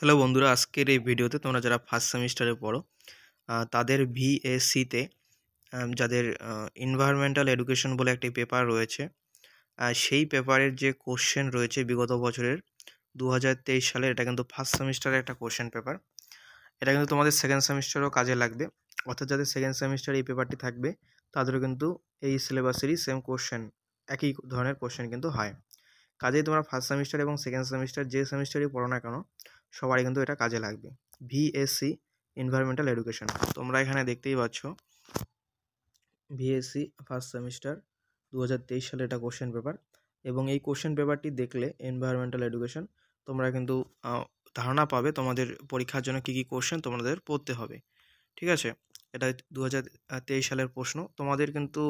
Hello বন্ধুরা, আজকের এই ভিডিওতে তোমরা যারা ফার্স্ট সেমিস্টারে পড়ো তাদের ভিএসসিতে যাদের এনভায়রনমেন্টাল এডুকেশন বলে একটি পেপার রয়েছে, সেই পেপারের যে কোশ্চেন রয়েছে বিগত বছরের 2023 সালে, এটা কিন্তু ফার্স্ট সেমিস্টারের একটা কোশ্চেন পেপার। এটা কিন্তু তোমাদের সেকেন্ড সেমিস্টারেও কাজে লাগবে। অর্থাৎ যাদের সেকেন্ড সেমিস্টারে এই পেপারটি থাকবে তাদেরও কিন্তু এই সিলেবাসেরই সেম কোশ্চেন, একই ধরনের কোশ্চেন কিন্তু হয়। কাজেই তোমরা ফার্স্ট সেমিস্টার এবং সেকেন্ড সেমিস্টার যে সেমিস্টারই পড়ো না কেন, সবারই কিন্তু এটা কাজে লাগবে। ভিএসসি এনভায়রনমেন্টাল এডুকেশন, তোমরা এখানে দেখতেই পাচ্ছ ভিএসসি ফার্স্ট সেমিস্টার 2023 সালে এটা কোশ্চেন পেপার। এবং এই কোশ্চেন পেপারটি দেখলে এনভায়রনমেন্টাল এডুকেশন তোমরা কিন্তু ধারণা পাবে তোমাদের পরীক্ষার জন্য কী কী কোশ্চেন তোমাদের পড়তে হবে। ঠিক আছে, এটা 2023 সালের প্রশ্ন। তোমাদের কিন্তু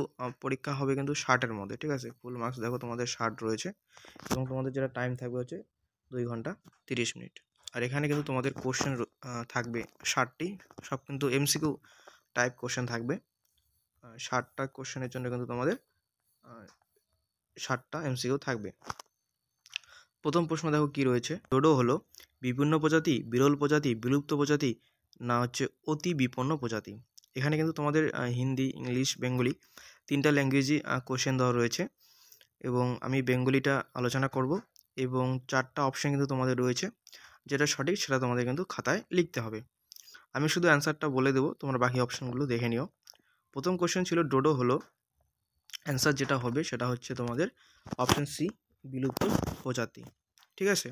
পরীক্ষা হবে কিন্তু 60-এর মধ্যে। ঠিক আছে, ফুল মার্কস দেখো তোমাদের 60 রয়েছে এবং তোমাদের যেটা টাইম থাকবে হচ্ছে 2 ঘন্টা 30 মিনিট। আর এখানে কিন্তু তোমাদের কোশ্চেন থাকবে 60টি, সব কিন্তু এমসিকিউ টাইপ কোশ্চেন থাকবে। 60টা কোশ্চেনের জন্য কিন্তু তোমাদের 60টা এমসিকিউ থাকবে। প্রথম প্রশ্ন দেখো কি রয়েছে। ডোডো হলো বিভিন্ন প্রজাতি, বিরল প্রজাতি, বিলুপ্ত প্রজাতি, না হচ্ছে অতি বিপন্ন প্রজাতি। এখানে কিন্তু তোমাদের হিন্দি, ইংলিশ, বেঙ্গলি তিনটা ল্যাঙ্গুয়েজই কোশ্চেন দেওয়া রয়েছে এবং আমি বেঙ্গলিটা আলোচনা করব এবং 4টা অপশান কিন্তু তোমাদের রয়েছে। যেটা সঠিক সেটা তোমাদের কিন্তু খাতায় লিখতে হবে। আমি শুধু অ্যান্সারটা বলে দেবো, তোমরা বাকি অপশানগুলো দেখে নিও। প্রথম কোশ্চেন ছিল ডোডো হলো, অ্যান্সার যেটা হবে সেটা হচ্ছে তোমাদের অপশান সি, বিলুপ্ত প্রজাতি। ঠিক আছে,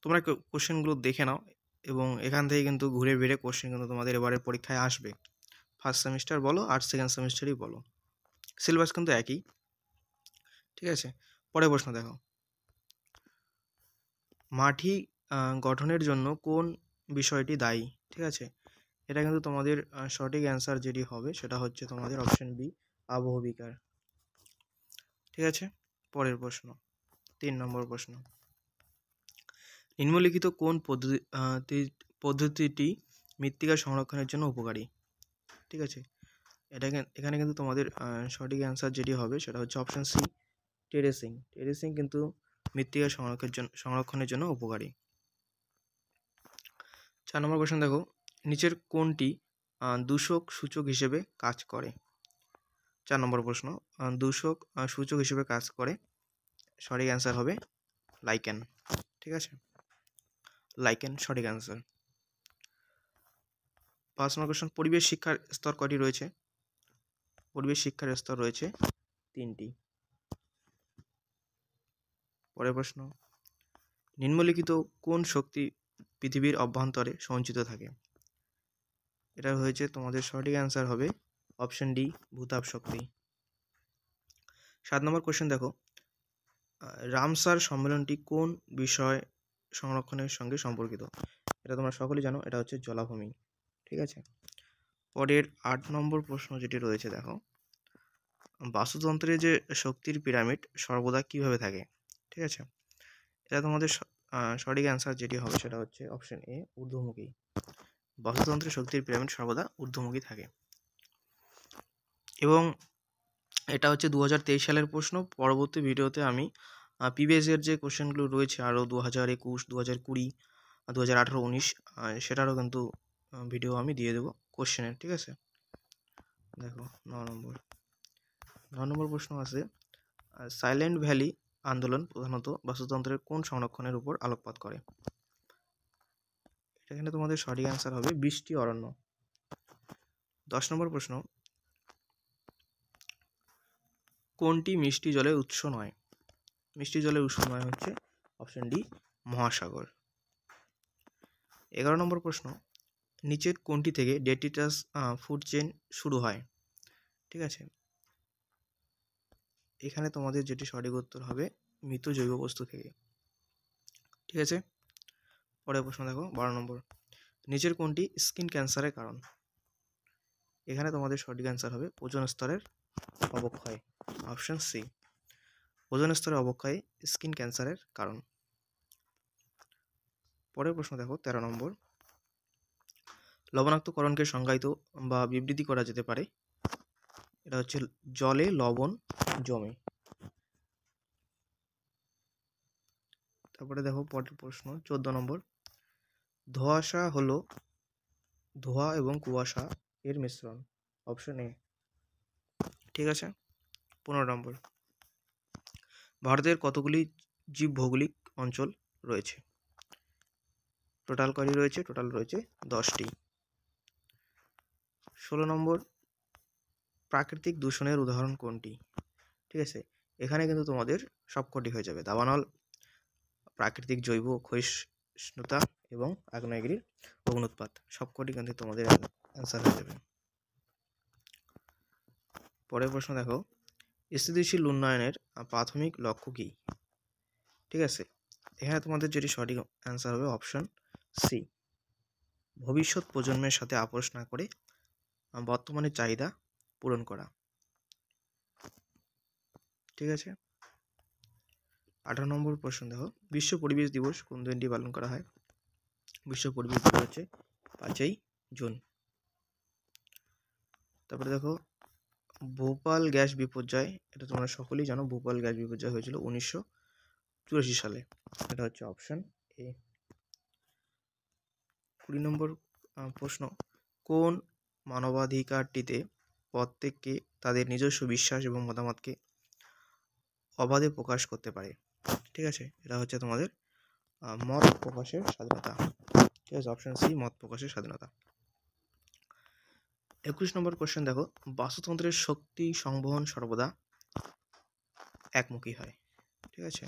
তোমরা কোশ্চেনগুলো দেখে নাও এবং এখান থেকে কিন্তু ঘুরে ফিরে কোশ্চেন কিন্তু তোমাদের এবারের পরীক্ষায় আসবে। ফার্স্ট সেমিস্টার বলো আর সেকেন্ড সেমিস্টারই বলো, সিলেবাস কিন্তু একই। ঠিক আছে, পরের প্রশ্ন দেখো। মাটি গঠনের জন্য কোন বিষয়টি দায়ী? ঠিক আছে, এটা কিন্তু তোমাদের সঠিক অ্যান্সার যেটি হবে সেটা হচ্ছে তোমাদের অপশন বি, আবহবিকার। ঠিক আছে, পরের প্রশ্ন 3 নম্বর প্রশ্ন। নিম্নলিখিত কোন পদ্ধতিটি মৃত্তিকা সংরক্ষণের জন্য উপকারী? ঠিক আছে, এখানে কিন্তু তোমাদের সঠিক অ্যান্সার যেটি হবে সেটা হচ্ছে অপশন সি, টেরেসিং। টেরেসিং কিন্তু মৃত্তিকা সংরক্ষণের জন্য উপকারী। 4 নম্বর কোশ্চেন দেখো, নিচের কোনটি দূষক সূচক হিসেবে কাজ করে? 4 নম্বর প্রশ্ন, দূষক সূচক হিসেবে কাজ করে, সঠিক অ্যান্সার হবে লাইকেন। ঠিক আছে, লাইকেন সঠিক অ্যান্সার। 5 নম্বর কোশ্চেন, পরিবেশ শিক্ষার স্তর কয়টি রয়েছে? পরিবেশ শিক্ষার স্তর রয়েছে 3টি। পরের প্রশ্ন, নিম্নলিখিত কোন শক্তি পৃথিবীর অভ্যন্তরে সঞ্চিত থাকে? এটা হয়েছে তোমাদের সঠিক অ্যান্সার হবে অপশন ডি, ভূতাপ শক্তি। 7 নম্বর কোশ্চেন দেখো, রামসার সম্মেলনটি কোন বিষয় সংরক্ষণের সঙ্গে সম্পর্কিত? এটা তোমরা সকলেই জানো, এটা হচ্ছে জলাভূমি। ঠিক আছে, পরের 8 নম্বর প্রশ্ন যেটি রয়েছে দেখো, বাস্তুতন্ত্রে যে শক্তির পিরামিড সর্বদা কিভাবে থাকে? ঠিক আছে, এটা তোমাদের সঠিক অ্যান্সার যেটি হবে সেটা হচ্ছে অপশন এ, ঊর্ধ্বমুখী। বাস্তুতন্ত্রে শক্তির পিরামিড সর্বদা ঊর্ধ্বমুখী থাকে। এবং এটা হচ্ছে 2023 সালের প্রশ্ন। পরবর্তী ভিডিওতে আমি প্রিভিয়াস ইয়ার যে কোশ্চেনগুলো রয়েছে আরও 2021, 2020, 2018, 19 সেটারও কিন্তু ভিডিও আমি দিয়ে দেবো কোশ্চেনের। ঠিক আছে, দেখো 9 নম্বর প্রশ্ন আছে, সাইলেন্ট ভ্যালি আন্দোলন প্রধানত বাস্তুতন্ত্রের কোন সংরক্ষণের উপর আলোকপাত করে? এখানে তোমাদের সঠিক অ্যান্সার হবে বৃষ্টি অরণ্য। 10 নম্বর প্রশ্ন, কোনটি মিষ্টি জলের উৎস নয়? মিষ্টি জলের উৎস নয় হচ্ছে অপশন ডি, মহাসাগর। 11 নম্বর প্রশ্ন, নিচের কোনটি থেকে ডেট্রিটাস ফুড চেইন শুরু হয়? ঠিক আছে, এখানে তোমাদের যেটি সঠিক উত্তর হবে মৃত জৈব বস্তু থেকে। ঠিক আছে, পরের প্রশ্ন দেখো 12 নম্বর, নিচের কোনটি স্কিন ক্যান্সারের কারণ? এখানে তোমাদের সঠিক অ্যান্সার হবে ওজোন স্তরের অবক্ষয়, অপশন সি। ওজোন স্তরের অবক্ষয় স্কিন ক্যান্সারের কারণ। পরের প্রশ্ন দেখো 13 নম্বর, লবণাক্তকরণকে সংজ্ঞায়িত বা বিবৃতি করা যেতে পারে, এটা হচ্ছে জলে লবণ জমে। তারপরে দেখো পরের প্রশ্ন 14 নম্বর, ধোঁয়াশা হলো ধোঁয়া এবং কুয়াশা এর মিশ্রণ, অপশন এ। ঠিক আছে। 15 নম্বর, ভারতের কতগুলি জীবভৌগোলিক অঞ্চল রয়েছে? টোটাল কয়টি রয়েছে? টোটাল রয়েছে 10টি। 16 নম্বর, প্রাকৃতিক দূষণের উদাহরণ কোনটি? ঠিক আছে, এখানে কিন্তু তোমাদের সবকটি হয়ে যাবে। দাবানল, প্রাকৃতিক জৈব ক্ষয়িষ্ণুতা এবং আগ্নেয়গিরির অগ্নুৎপাত, সবকটি কিন্তু তোমাদের অ্যান্সার হয়ে যাবে। পরের প্রশ্ন দেখো, স্থিতিশীল উন্নয়নের প্রাথমিক লক্ষ্য কী? ঠিক আছে, এখানে তোমাদের যেটি সঠিক অ্যান্সার হবে অপশন সি, ভবিষ্যৎ প্রজন্মের সাথে আপোষ না করে বর্তমানের চাহিদা পূরণ করা। ঠিক আছে। 18 নম্বর প্রশ্ন দেখো, বিশ্ব পরিবেশ দিবস কোন দিনটি পালন করা হয়? বিশ্ব পরিবেশ দিবস হচ্ছে 5ই জুন। তারপরে দেখো, ভোপাল গ্যাস বিপর্যয়, এটা তোমরা সকলেই জানো, ভোপাল গ্যাস বিপর্যয় হয়েছিল 1984 সালে, এটা হচ্ছে অপশন এ। 20 নম্বর প্রশ্ন, কোন মানবাধিকারটিতে প্রত্যেককে তাদের নিজস্ব বিশ্বাস এবং মতামতকে অবাধে প্রকাশ করতে পারে? ঠিক আছে, এটা হচ্ছে তোমাদের মত প্রকাশের স্বাধীনতা। ঠিক আছে, অপশন সি, মত প্রকাশের স্বাধীনতা। 21 নম্বর কোশ্চেন দেখো, বাস্তুতন্ত্রের শক্তি সংবহন সর্বদা একমুখী হয়। ঠিক আছে,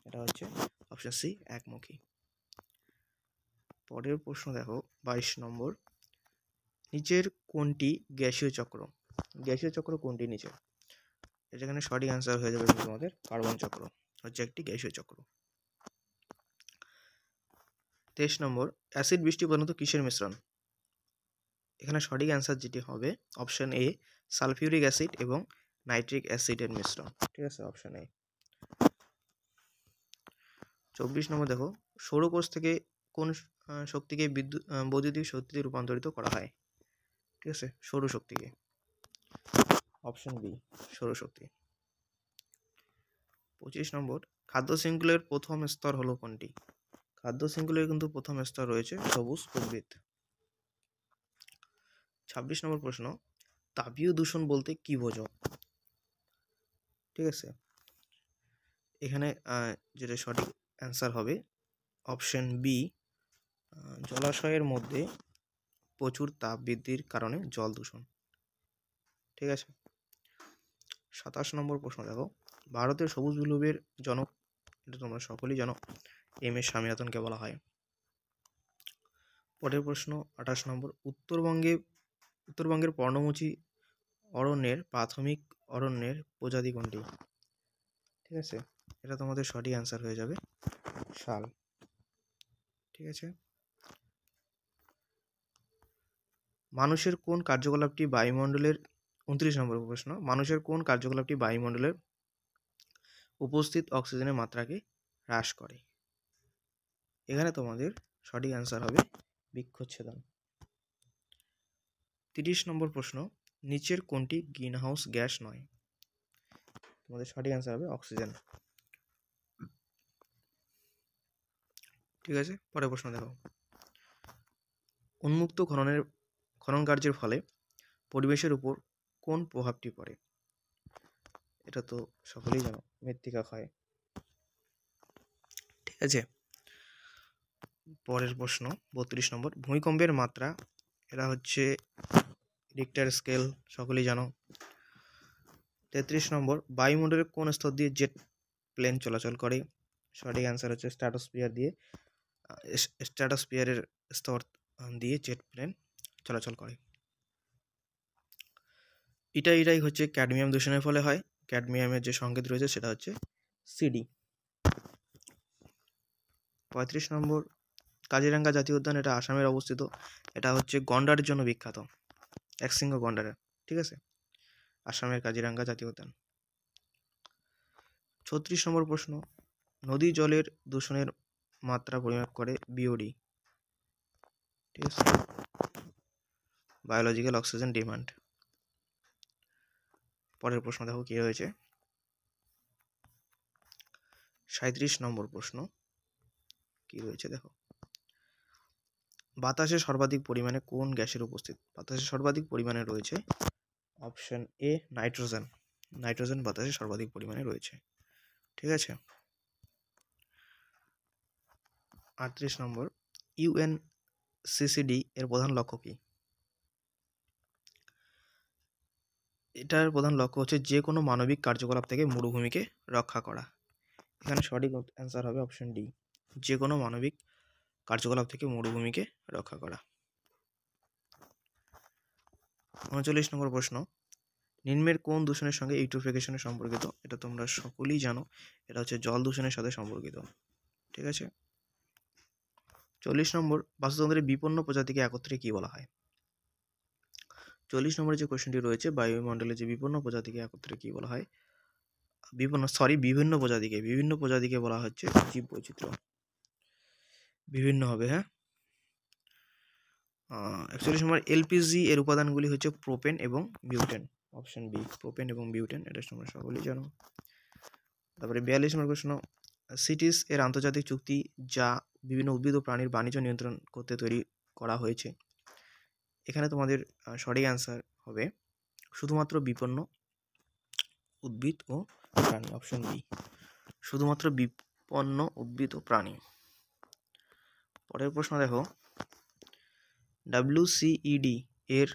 এটা হচ্ছে অপশন সি, একমুখী। পরের প্রশ্ন দেখো, 22 নম্বর, নিচের কোনটি গ্যাসীয় চক্র? গ্যাসীয় চক্র কোনটি নিচে? এখানে সঠিক অ্যান্সার হয়ে যাবে তোমাদের কার্বন চক্র হচ্ছে একটি গ্যাসীয় চক্র। 23 নম্বর, অ্যাসিড বৃষ্টি প্রধানত কিসের মিশ্রণ? এখানে সঠিক অ্যান্সার যেটি হবে অপশন এ, সালফিউরিক অ্যাসিড এবং নাইট্রিক অ্যাসিডের মিশ্রণ। ঠিক আছে, অপশন এ। 24 নম্বর দেখো, সৌরকোষ থেকে কোন শক্তিকে বৈদ্যুতিক শক্তিতে রূপান্তরিত করা হয়? ঠিক আছে, সৌরশক্তিকে, অপশন বি, সৌরশক্তি। 25 নম্বর, খাদ্য শৃঙ্খলের প্রথম স্তর হলো কোনটি? খাদ্য শৃঙ্খলের কিন্তু প্রথম স্তর রয়েছে সবুজ উদ্ভিদ। 26 নম্বর প্রশ্ন, তাপীয় দূষণ বলতে কি বোঝো? ঠিক আছে, এখানে যেটা সঠিক অ্যান্সার হবে অপশন বি, জলাশয়ের মধ্যে প্রচুর তাপ বৃদ্ধির কারণে জল দূষণ। ঠিক আছে। 27 নম্বর প্রশ্ন দেখো, ভারতের সবুজ বিপ্লবের জনক, এটা তোমরা সকলেই জানো, এম এস স্বামীনাথনকে বলা হয়। পরের প্রশ্ন 28 নম্বর, উত্তরবঙ্গের পর্ণমোচী অরণ্যের প্রাথমিক অরণ্যের প্রজাতি কোনটি? ঠিক আছে, এটা তোমাদের সঠিক অ্যান্সার হয়ে যাবে শাল। ঠিক আছে। মানুষের কোন কার্যকলাপটি বায়ুমণ্ডলের 29 নম্বর প্রশ্ন, মানুষের কোন কার্যকলাপটি বায়ুমণ্ডলের উপস্থিত অক্সিজেনের মাত্রাকে হ্রাস করে? এখানে তোমাদের সঠিক অ্যান্সার হবে বৃক্ষচ্ছেদন। 30 নম্বর প্রশ্ন, নিচের কোনটি গ্রিনহাউস গ্যাস নয়? তোমাদের সঠিক অ্যান্সার হবে অক্সিজেন। ঠিক আছে। পরের প্রশ্ন দেখো, উন্মুক্ত খনন কার্যের ফলে পরিবেশের উপর কোন প্রভাবটি পড়ে? এটা তো সকলেই জানো, মৃত্তিকা ক্ষয়। ঠিক আছে। পরের প্রশ্ন 32 নম্বর, ভূমিকম্পের মাত্রা, এটা হচ্ছে রিক্টার স্কেল, সকলেই জানো। 33 নম্বর, বায়ুমণ্ডলের কোন স্তর দিয়ে জেট প্লেন চলাচল করে? সঠিক অ্যান্সার হচ্ছে স্ট্র্যাটোস্ফিয়ার দিয়ে, স্ট্র্যাটোস্ফিয়ারের স্তর দিয়ে জেট প্লেন চলাচল করে। এটাই হচ্ছে ক্যাডমিয়াম দূষণের ফলে হয়। ক্যাডমিয়ামের যে সংকেত রয়েছে সেটা হচ্ছে সিডি। 35 নম্বর, কাজিরাঙ্গা জাতীয় উদ্যান, এটা আসামের অবস্থিত, এটা হচ্ছে গন্ডারের জন্য বিখ্যাত, একশৃঙ্গ গন্ডারের। ঠিক আছে, আসামের কাজিরাঙ্গা জাতীয় উদ্যান। 36 নম্বর প্রশ্ন, নদী জলের দূষণের মাত্রা পরিমাপ করে বিওডি। ঠিক আছে, বায়োলজিক্যাল অক্সিজেন ডিমান্ড। পরের প্রশ্ন দেখো কি রয়েছে, 37 নম্বর প্রশ্ন কি রয়েছে দেখো, বাতাসে সর্বাধিক পরিমাণে কোন গ্যাসের উপস্থিত? বাতাসে সর্বাধিক পরিমাণে রয়েছে অপশন এ নাইট্রোজেন। নাইট্রোজেন বাতাসে সর্বাধিক পরিমাণে রয়েছে। ঠিক আছে। 38 নম্বর, ইউএনসিসিডি এর প্রধান লক্ষ্য কী? এটার প্রধান লক্ষ্য হচ্ছে যে কোনো মানবিক কার্যকলাপ থেকে মরুভূমিকে রক্ষা করা। এখানে সঠিক অ্যান্সার হবে অপশন ডি, যে কোনো মানবিক কার্যকলাপ থেকে মরুভূমিকে রক্ষা করা। 39 নম্বর প্রশ্ন, নিম্নের কোন দূষণের সঙ্গে ইউট্রোফিকেশনের সম্পর্কিত? এটা তোমরা সকলেই জানো, এটা হচ্ছে জল দূষণের সাথে সম্পর্কিত। ঠিক আছে। 40 নম্বর, বাস্তুতন্ত্রের বিপন্ন প্রজাতিকে একত্রে কি বলা হয়? 40 নম্বরে যে কোশ্চেনটি রয়েছে, বায়ুমণ্ডলে যে বিপন্ন প্রজাতিকে একত্রে কি বলা হয়? বিভিন্ন প্রজাতিকে বলা হচ্ছে জীব বৈচিত্র্য। বিভিন্ন হবে, হ্যাঁ। 41 নম্বর, এলপিজি এর উপাদানগুলি হচ্ছে প্রোপেন এবং বিউটেন। অপশন বি, প্রোপেন এবং বিউটেন, এটা তোমরা সকলেই জানো। তারপরে 42 নম্বর প্রশ্ন, সিটিস এর আন্তর্জাতিক চুক্তি যা বিভিন্ন উদ্ভিদ ও প্রাণীর বাণিজ্য নিয়ন্ত্রণ করতে তৈরি করা হয়েছে। এখানে তোমাদের সঠিক অ্যান্সার হবে শুধুমাত্র বিপন্ন উদ্ভিদ ও প্রাণী। অপশন বি, শুধুমাত্র বিপন্ন উদ্ভিদ ও প্রাণী। পরের প্রশ্ন দেখো, WCED এর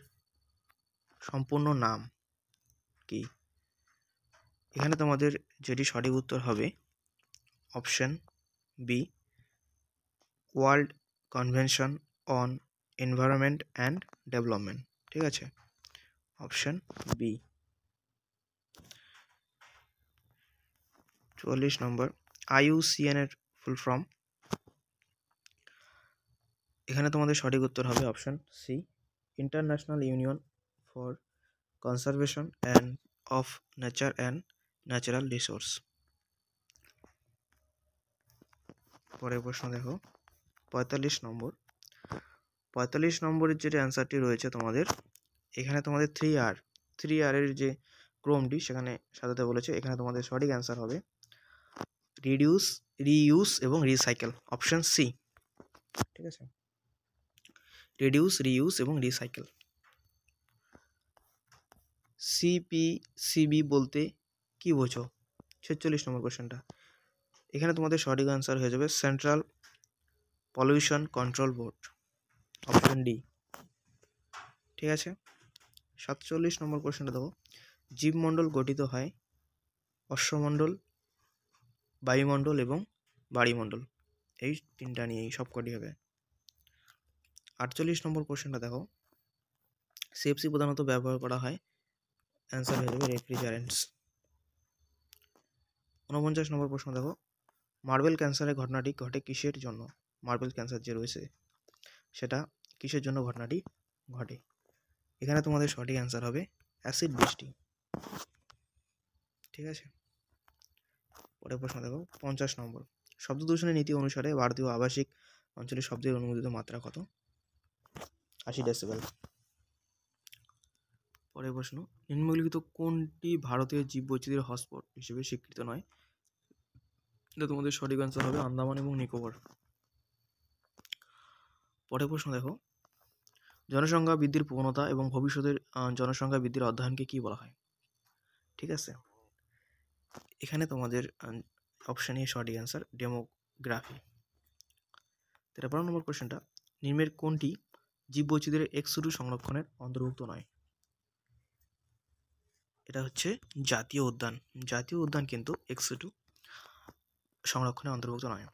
সম্পূর্ণ নাম কি? এখানে তোমাদের যেটি সঠিক উত্তর হবে option B, world convention on environment and development. ঠিক আছে, অপশন বি। 44 নম্বর, IUCN এর ফুল ফর্ম? এখানে তোমাদের সঠিক উত্তর হবে option C, international union for conservation and of nature and natural resource. পরের প্রশ্ন দেখো, 45 নম্বর। 45 নম্বরের যে অ্যান্সারটি রয়েছে তোমাদের, এখানে তোমাদের 3R এর যে ক্রমটি সেখানে সাজাতে বলেছে। এখানে তোমাদের সঠিক অ্যান্সার হবে রিডিউস, রিইউজ এবং রিসাইকেল। Option C. ঠিক আছে, রিডিউস, রিইউজ এবং রিসাইকেল। CPCB বলতে কি বোঝো? 46 নম্বর কোশ্চেনটা। এখানে তোমাদের সঠিক অ্যান্সার হয়ে যাবে central pollution control board. Option D. ঠিক আছে। 47 নম্বর কোশ্চেনটা দেখো, জীবমণ্ডল গঠিত হয় অশ্বমণ্ডল, বায়ুমণ্ডল এবং বাড়িমণ্ডল, এই তিনটা নিয়েই সবকটি হবে। 48 নম্বর কোশ্চেনটা দেখো, সিএফসি প্রধানত ব্যবহার করা হয়। অ্যান্সার হয়ে যাবে রেফ্রিজারেন্টস। 49 নম্বর প্রশ্ন দেখো, মার্বেল ক্যান্সারের ঘটনাটি ঘটে কিসের জন্য? মার্বেল ক্যান্সার যে রয়েছে সেটা কিসের জন্য ঘটনাটি ঘটে? এখানে তোমাদের সঠিক অ্যান্সার হবে অ্যাসিড বৃষ্টি। ঠিক আছে। পরের প্রশ্ন দেখো, 50 নম্বর, শব্দ দূষণের নীতি অনুসারে ভারতীয় আবাসিক অঞ্চলে শব্দের অনুমোদিত মাত্রা কত? 80 ডেসিবেল। পরের প্রশ্ন, নিম্নলিখিত কোনটি ভারতীয় জীববৈচিত্র্যের হটস্পট হিসেবে স্বীকৃত নয়? এটা তোমাদের সঠিক অ্যান্সার হবে আন্দামান এবং নিকোবর। পরের প্রশ্ন দেখো, জনসংখ্যা বৃদ্ধির প্রবণতা এবং ভবিষ্যতের জনসংখ্যা বৃদ্ধির অধ্যয়নকে কি বলা হয়? ঠিক আছে, এখানে তোমাদের অপশন এ সঠিক অ্যান্সার ডেমোগ্রাফি। 13 নম্বর কোশ্চেনটা, নিম্নের কোনটি জীববৈচিত্র্যের এক্স-2 সংরক্ষণের অন্তর্ভুক্ত নয়? এটা হচ্ছে জাতীয় উদ্যান। জাতীয় উদ্যান কিন্তু এক্স-2 সংরক্ষণের অন্তর্ভুক্ত নয়।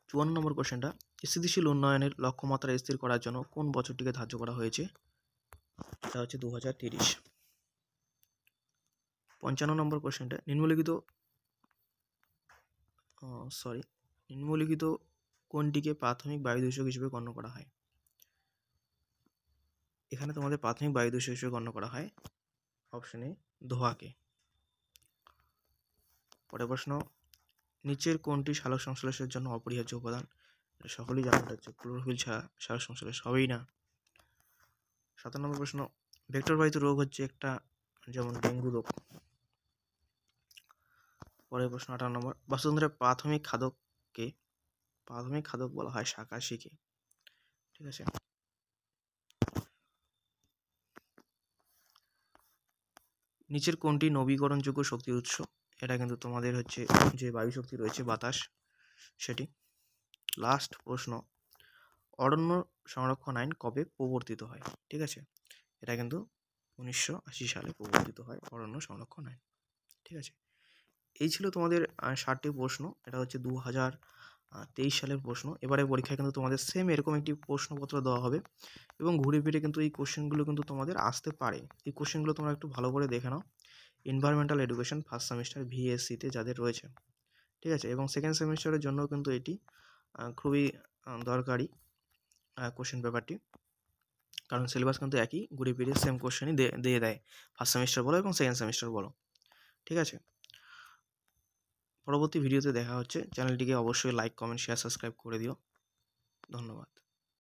54 নম্বর কোশ্চেনটা, স্থিতিশীল উন্নয়নের লক্ষ্যমাত্রা স্থির করার জন্য কোন বছরটিকে ধার্য করা হয়েছে? এটা হচ্ছে 2030। 55 নম্বর কোশ্চেনটা, নিম্নলিখিত কোনটিকে প্রাথমিক বায়ু দূষক হিসেবে গণ্য করা হয়? এখানে তোমাদের প্রাথমিক বায়ু দূষক হিসেবে গণ্য করা হয় অপশন এ ধোঁয়াকে। পরের প্রশ্ন, নিচের কোনটি সালোক সংশ্লেষের জন্য অপরিহার্য উপাদান? সকলেই জানেন, এটা হচ্ছে ক্লোরোফিল ছাড়া সালোক সংশ্লেষ হবেই না। 7 নম্বর প্রশ্ন, ভেক্টর বাহিত রোগ হচ্ছে একটা, যেমন ডেঙ্গু রোগ। পরের প্রশ্ন 18 নম্বর, বাস্তুতন্ত্রের প্রাথমিক খাদককে প্রাথমিক খাদক বলা হয় শাকাশিকে। ঠিক আছে। নিচের কোনটি নবীকরণযোগ্য শক্তির উৎস? এটা কিন্তু তোমাদের হচ্ছে যে বায়ু শক্তি রয়েছে, বাতাস, সেটি। লাস্ট প্রশ্ন, অরণ্য সংরক্ষণ আইন কবে প্রবর্তিত হয়? ঠিক আছে, এটা কিন্তু 1980 সালে প্রবর্তিত হয় অরণ্য সংরক্ষণ আইন। ঠিক আছে, এই ছিল তোমাদের 60টি প্রশ্ন। এটা হচ্ছে 2023 সালের প্রশ্ন। এবারে পরীক্ষায় কিন্তু তোমাদের সেম এরকম একটি প্রশ্নপত্র দেওয়া হবে এবং ঘুরে ফিরে কিন্তু এই কোশ্চেনগুলো কিন্তু তোমাদের আসতে পারে। এই কোশ্চেনগুলো তোমরা একটু ভালো করে দেখে নাও। এনভায়রনমেন্টাল এডুকেশন ফার্স্ট সেমিস্টার ভিএসসিতে যাদের রয়েছে, ঠিক আছে, এবং সেকেন্ড সেমিস্টারের জন্য কিন্তু এটি খুবই দরকারি কোশ্চেন পেপারটি, কারণ সিলেবাস কিন্তু একই, ঘুরে ফিরে সেম কোশ্চেনই দিয়ে দেয়, ফার্স্ট সেমিস্টার বলো এবং সেকেন্ড সেমিস্টার বলো। ঠিক আছে, পরবর্তী ভিডিওতে দেখা হচ্ছে। চ্যানেলটিকে অবশ্যই লাইক, কমেন্ট, শেয়ার, সাবস্ক্রাইব করে দিও। ধন্যবাদ।